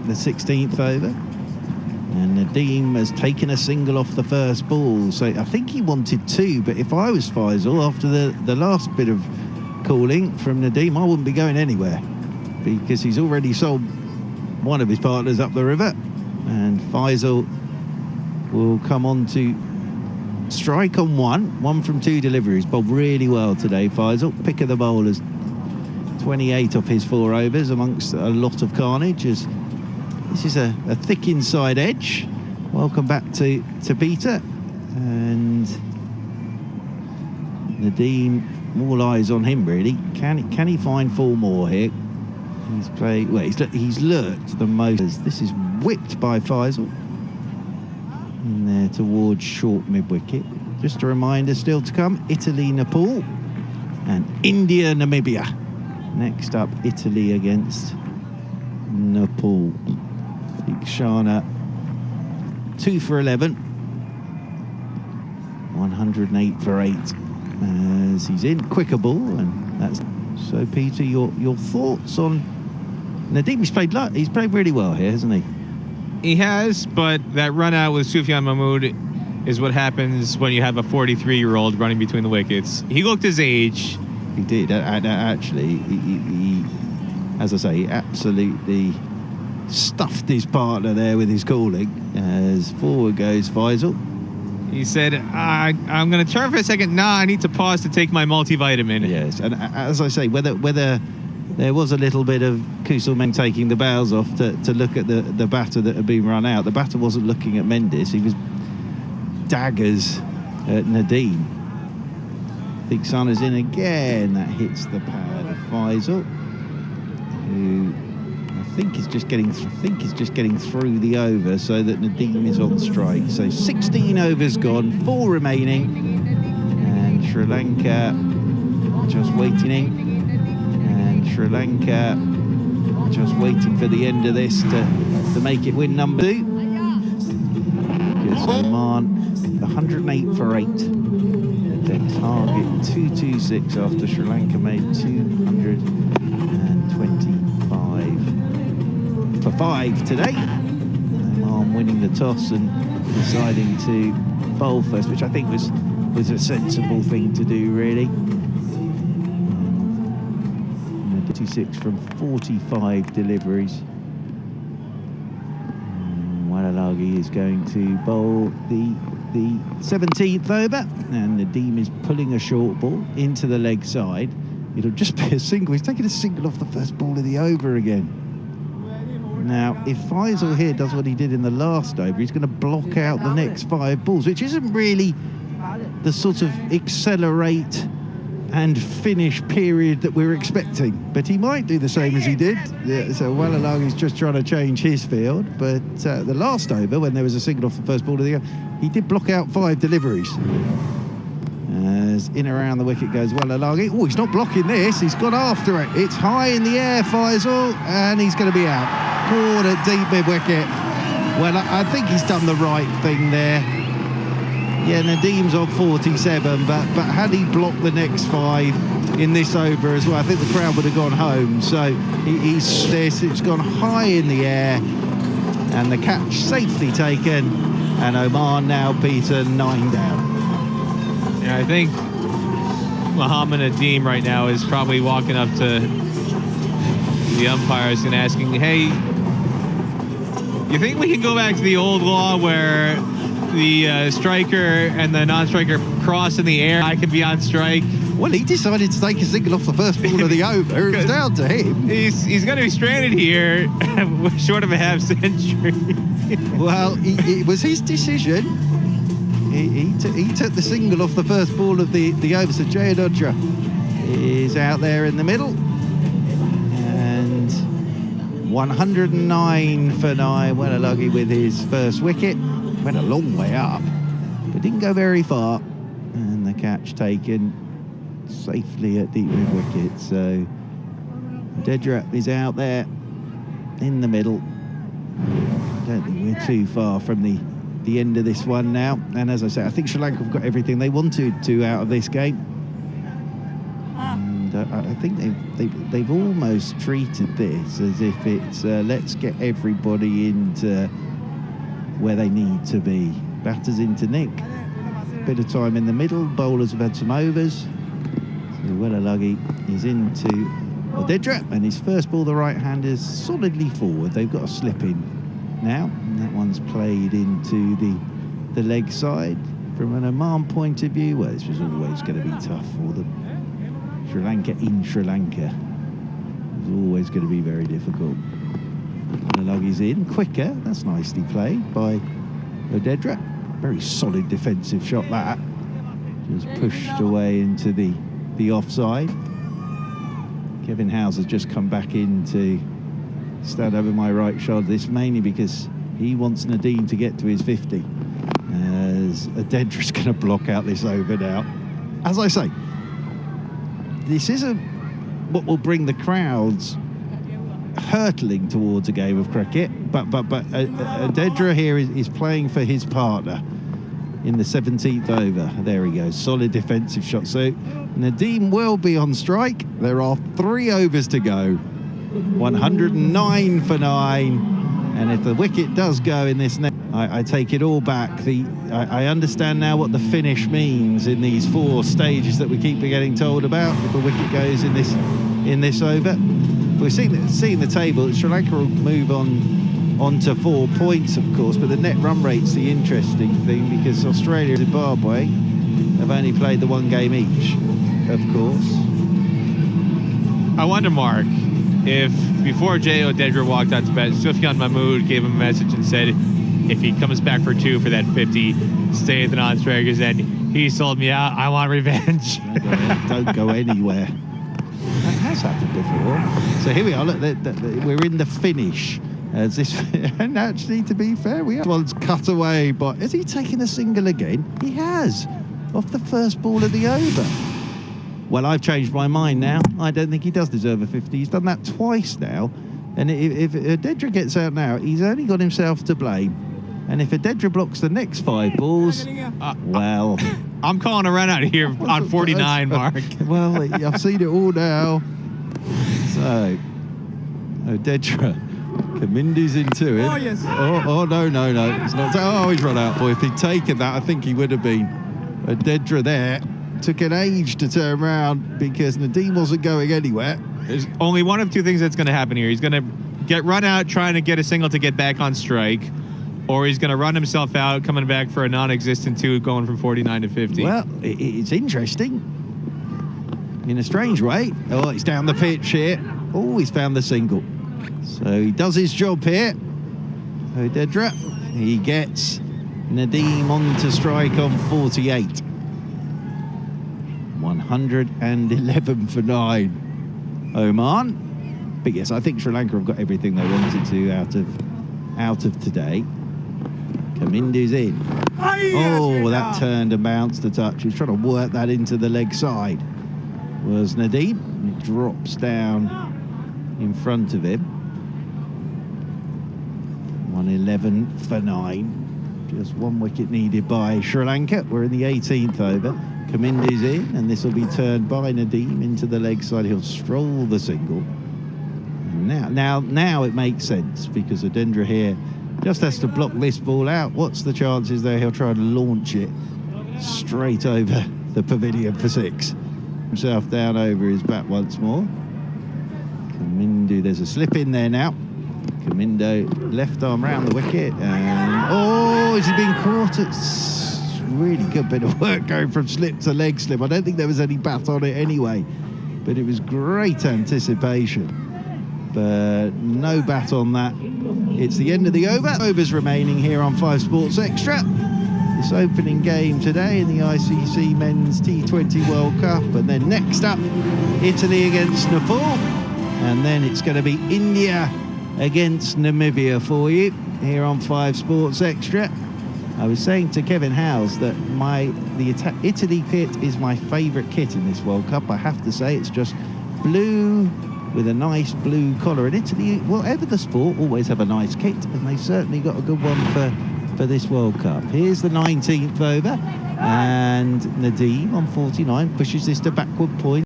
the 16th over. And Nadeem has taken a single off the first ball. So I think he wanted two, but if I was Faisal, after the last bit of calling from Nadeem, I wouldn't be going anywhere, because he's already sold one of his partners up the river. And Faisal will come on to strike on one from two deliveries. Bowled really well today, Faisal. Pick of the bowlers. 28 off his 4 overs amongst a lot of carnage. As this is a thick inside edge. Welcome back to Peter. And Nadeem, all eyes on him really. Can he find 4 more here? He's played, well, he's lurked the most. This is whipped by Faisal. In there towards short mid-wicket. Just a reminder, still to come, Italy, Nepal, and India, Namibia. Next up, Italy against Nepal. Ikshana, 2 for 11. 108 for 8. As he's in, quicker ball, and that's... So, Peter, your thoughts on Nadeem? He's played really well here, hasn't he? He has, but that run out with Sufyan Mahmood is what happens when you have a 43-year-old running between the wickets. He looked his age. He did. Actually, he as I say, he absolutely stuffed his partner there with his calling. As forward goes Faisal. He said, I'm going to turn for a second. Nah, I need to pause to take my multivitamin. Yes, and as I say, whether there was a little bit of Kusal Meng taking the bails off to look at the batter that had been run out. The batter wasn't looking at Mendes. He was daggers at Nadeem. Theekshana's in again. That hits the pad of Faisal, who I think is just getting through the over, so that Nadeem is on strike. So 16 overs gone, 4 remaining, and Sri Lanka just waiting. Sri Lanka just waiting for the end of this to make it win number 2. Because Oman, 108 for 8. Their target 226 after Sri Lanka made 225 for 5 today. Oman winning the toss and deciding to bowl first, which I think was a sensible thing to do, really. 26 from 45 deliveries. Walalagi is going to bowl the 17th over, and Nadeem is pulling a short ball into the leg side. It'll just be a single. He's taking a single off the first ball of the over again. Now, if Faisal here does what he did in the last over, he's going to block out the next 5 balls, which isn't really the sort of accelerate and finish period that we're expecting, but he might do the same as he did. Yeah, so Walalagi is just trying to change his field, but the last over, when there was a single off the first ball of the over, he did block out 5 deliveries. As in around the wicket goes Walalagi. Oh, he's not blocking this, he's gone after it. It's high in the air, Faisal, and he's going to be out. Caught at deep mid-wicket. Well, I think he's done the right thing there. Yeah, Nadeem's on 47, but had he blocked the next 5 in this over as well, I think the crowd would have gone home. So it's gone high in the air, and the catch safely taken, and Oman now, Peter, 9 down. Yeah, I think Mohammad Nadeem right now is probably walking up to the umpires and asking, hey, you think we can go back to the old law where the striker and the non-striker cross in the air, I can be on strike? Well, he decided to take a single off the first ball of the over. It was down to him. He's going to be stranded here, short of a half century. Well, it was his decision. He took the single off the first ball of the over. So Jayadodra is out there in the middle. And 109 for 9. Walalagi with his first wicket. Went a long way up, but didn't go very far. And the catch taken safely at deep mid-wicket. So Dedra is out there in the middle. I don't think we're too far from the end of this one now. And as I say, I think Sri Lanka have got everything they wanted to out of this game. And I think they've almost treated this as if it's let's get everybody into where they need to be. Batters into Nick. Bit of time in the middle. Bowlers have had some overs. So Wellaluggy is into Odedra, and his first ball, the right hand, is solidly forward. They've got a slip in now, and that one's played into the leg side. From an Oman point of view, well, this was always going to be tough for them. Sri Lanka in Sri Lanka. It was always going to be very difficult. Wellaluggy's in quicker. That's nicely played by Odedra. Very solid defensive shot that. Just pushed away into the offside. Kevin Howes has just come back in to stand over my right shoulder. This mainly because he wants Nadeem to get to his 50. As Odedra's going to block out this over now. As I say, this isn't what will bring the crowds hurtling towards a game of cricket, but Odedra here is playing for his partner in the 17th over. There he goes, solid defensive shot. So Nadeem will be on strike. There are 3 overs to go. 109 for 9, and if the wicket does go in this next, I take it all back. I understand now what the finish means in these 4 stages that we keep getting told about. If a wicket goes in this over, we're seeing the table. Sri Lanka will move on to 4 points, of course, but the net run rate's the interesting thing, because Australia and Zimbabwe have only played the 1 game each, of course. I wonder, Mark, if before Jay Odedra walked out to bat, Sufyan Mahmood gave him a message and said, if he comes back for 2 for that 50, stay at the non-strikers end. He sold me out. I want revenge. Don't go anywhere. That has happened before. So here we are. Look, we're in the finish. As this, and actually, to be fair, one's cut away. But has he taken a single again? He has, off the first ball of the over. Well, I've changed my mind now. I don't think he does deserve a 50. He's done that twice now. And if Odedra gets out now, he's only got himself to blame. And if Odedra blocks the next 5 balls, well... I'm calling a run out here on 49, Mark. Well, I've seen it all now. So, Odedra, Kamindu's into it. Oh, yes. Oh, no. It's not. Oh, he's run out. Boy, if he'd taken that, I think he would have been. Odedra there took an age to turn around because Nadeem wasn't going anywhere. There's only one of 2 things that's going to happen here. He's going to get run out trying to get a single to get back on strike, or he's going to run himself out, coming back for a non-existent 2, going from 49 to 50. Well, it's interesting in a strange way. Oh, it's down the pitch here. Oh, he's found the single. So he does his job here. Odedra, he gets Nadeem on to strike on 48. 111 for 9. Oman. But yes, I think Sri Lanka have got everything they wanted to out of today. Kamindu's in. Oh, that turned and bounced a touch. He was trying to work that into the leg side. Was Nadeem. It drops down in front of him. 111 for 9. Just 1 wicket needed by Sri Lanka. We're in the 18th over. Kamindu's in, and this will be turned by Nadeem into the leg side. He'll stroll the single. Now it makes sense, because Odedra here just has to block this ball out. What's the chances there? He'll try and launch it straight over the pavilion for 6. Himself down over his bat once more. Kamindu, there's a slip in there now. Kamindu, left arm round the wicket, and has he been caught? It's really good bit of work going from slip to leg slip. I don't think there was any bat on it anyway, but it was great anticipation. But no bat on that. It's the end of the over. Overs remaining here on 5 Sports Extra. This opening game today in the ICC Men's T20 World Cup. And then next up, Italy against Nepal. And then it's going to be India against Namibia for you here on 5 Sports Extra. I was saying to Kevin Howes that the Italy kit is my favourite kit in this World Cup. I have to say, it's just blue with a nice blue collar. And Italy, whatever the sport, always have a nice kit, and they've certainly got a good one for this World Cup. Here's the 19th over, and Nadeem on 49 pushes this to backward point.